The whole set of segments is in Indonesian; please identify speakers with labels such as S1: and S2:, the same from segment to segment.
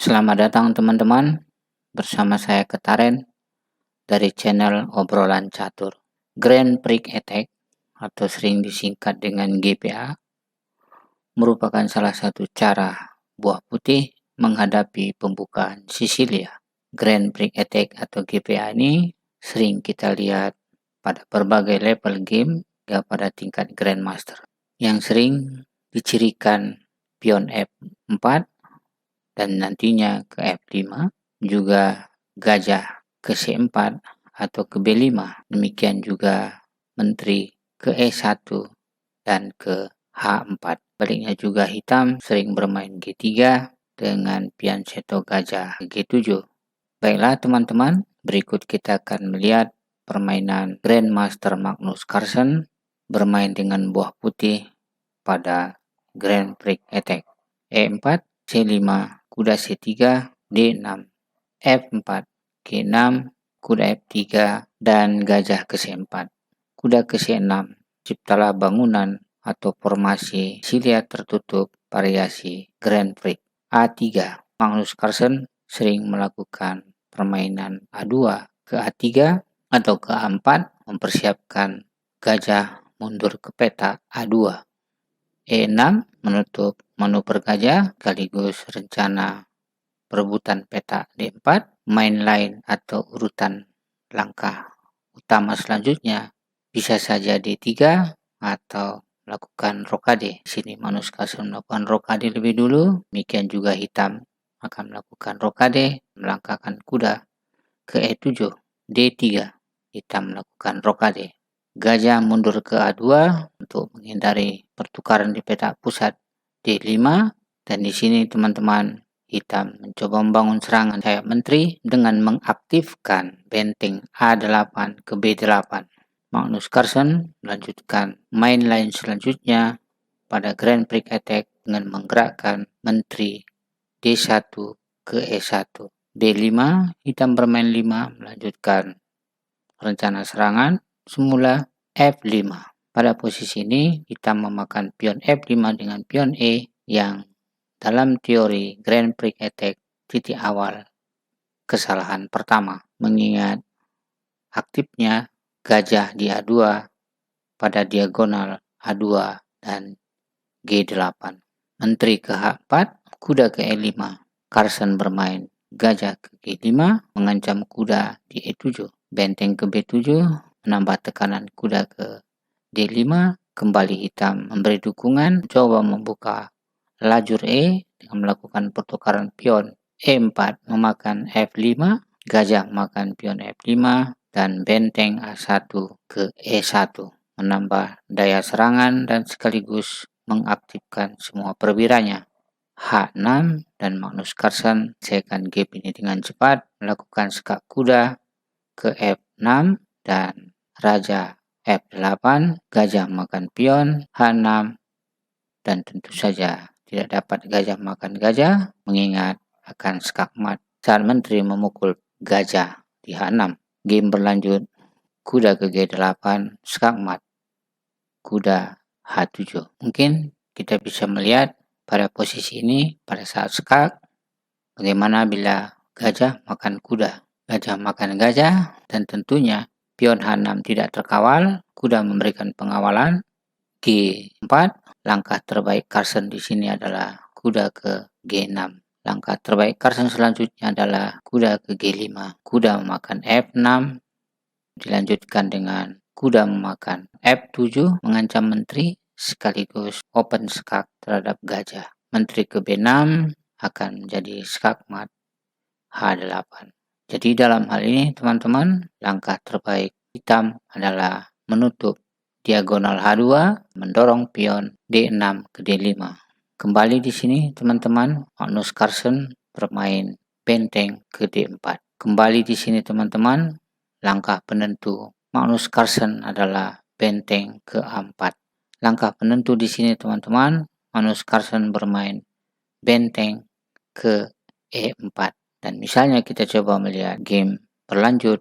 S1: Selamat datang teman-teman, bersama saya Ketaren dari channel Obrolan Catur. Grand Prix Attack atau sering disingkat dengan GPA merupakan salah satu cara buah putih menghadapi pembukaan Sisilia. Grand Prix Attack atau GPA ini sering kita lihat pada berbagai level game hingga pada tingkat Grandmaster yang sering dicirikan pion F4 dan nantinya ke F5, juga gajah ke C4 atau ke B5, demikian juga menteri ke E1 dan ke H4. Baliknya juga hitam sering bermain G3 dengan piansetto gajah G7. Baiklah teman-teman, berikut kita akan melihat permainan Grandmaster Magnus Carlsen bermain dengan buah putih pada Grand Prix Attack. E4, C5, kuda C3, D6, F4, G6, kuda F3, dan gajah ke C4. Kuda ke C6, ciptalah bangunan atau formasi Sisilia tertutup variasi Grand Prix. A3, Magnus Carlsen sering melakukan permainan A2 ke A3 atau ke A4 mempersiapkan gajah mundur ke peta A2. E6 menutup manuver gajah sekaligus rencana perebutan peta D4. Main lain atau urutan langkah utama selanjutnya bisa saja D3 atau melakukan rokade. Sini Magnus Carlsen melakukan rokade lebih dulu, demikian juga hitam akan melakukan rokade, melangkahkan kuda ke E7, D3, hitam melakukan rokade. Gajah mundur ke A2 untuk menghindari pertukaran di peta pusat D5, dan di sini teman-teman hitam mencoba membangun serangan sayap menteri dengan mengaktifkan benteng A8 ke B8. Magnus Carlsen melanjutkan main lain selanjutnya pada Grand Prix Attack dengan menggerakkan menteri D1 ke E1. D5, hitam bermain 5 melanjutkan rencana serangan semula F5. Pada posisi ini hitam memakan pion F5 dengan pion E yang dalam teori Grand Prix Attack titik awal kesalahan pertama, mengingat aktifnya gajah di A2 pada diagonal A2 dan G8. Menteri ke H4, kuda ke E5. Carlsen bermain gajah ke G5 mengancam kuda di E7. Benteng ke B7 menambah tekanan kuda ke D5. Kembali hitam memberi dukungan, coba membuka lajur E dengan melakukan pertukaran pion. E4 memakan F5, gajah memakan pion F5, dan benteng A1 ke E1 menambah daya serangan dan sekaligus mengaktifkan semua perwiranya. H6 dan Magnus Carlsen selesaikan gap ini dengan cepat, melakukan skak kuda ke F6 dan raja F8, gajah makan pion H6, dan tentu saja tidak dapat gajah makan gajah mengingat akan skakmat saat menteri memukul gajah di H6. Game berlanjut, kuda ke G8, skakmat kuda H7. Mungkin kita bisa melihat pada posisi ini pada saat skak bagaimana bila gajah makan kuda, gajah makan gajah, dan tentunya pion H6 tidak terkawal, kuda memberikan pengawalan. G4, langkah terbaik Carlsen di sini adalah kuda ke G6. Langkah terbaik Carlsen selanjutnya adalah kuda ke G5. Kuda memakan F6, dilanjutkan dengan kuda memakan F7 mengancam menteri sekaligus open skak terhadap gajah. Menteri ke B6 akan menjadi skakmat H8. Jadi dalam hal ini teman-teman, langkah terbaik hitam adalah menutup diagonal H2, mendorong pion D6 ke D5. Kembali di sini teman-teman, Magnus Carlsen bermain benteng ke D4. Kembali di sini teman-teman, langkah penentu Magnus Carlsen adalah benteng ke A4. Langkah penentu di sini teman-teman, Magnus Carlsen bermain benteng ke E4. Dan misalnya kita coba melihat game berlanjut,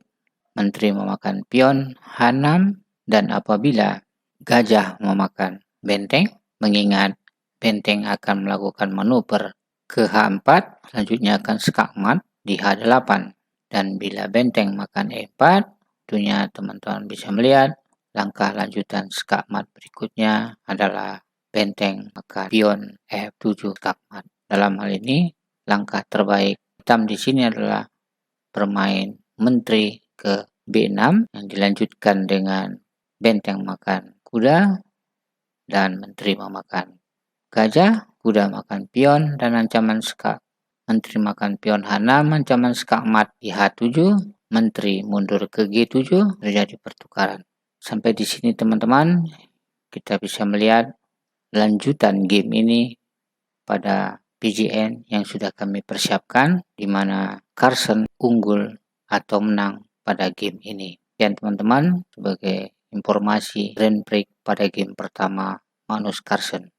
S1: menteri memakan pion H6, dan apabila gajah memakan benteng, mengingat benteng akan melakukan manuver ke H4, selanjutnya akan skak mat di H8. Dan bila benteng makan E4, tentunya teman-teman bisa melihat langkah lanjutan skak mat berikutnya adalah benteng makan pion F7 skak mat. Dalam hal ini, langkah terbaik hitam di sini adalah bermain menteri ke B6 yang dilanjutkan dengan benteng makan kuda dan menteri memakan gajah, kuda makan pion dan ancaman skak. Menteri makan pion H6, ancaman skak mat di H7, menteri mundur ke G7, terjadi pertukaran. Sampai di sini teman-teman, kita bisa melihat lanjutan game ini pada PJN yang sudah kami persiapkan, di mana Carson unggul atau menang pada game ini. Dan teman-teman, sebagai informasi Grand Prix pada game pertama Magnus Carlsen.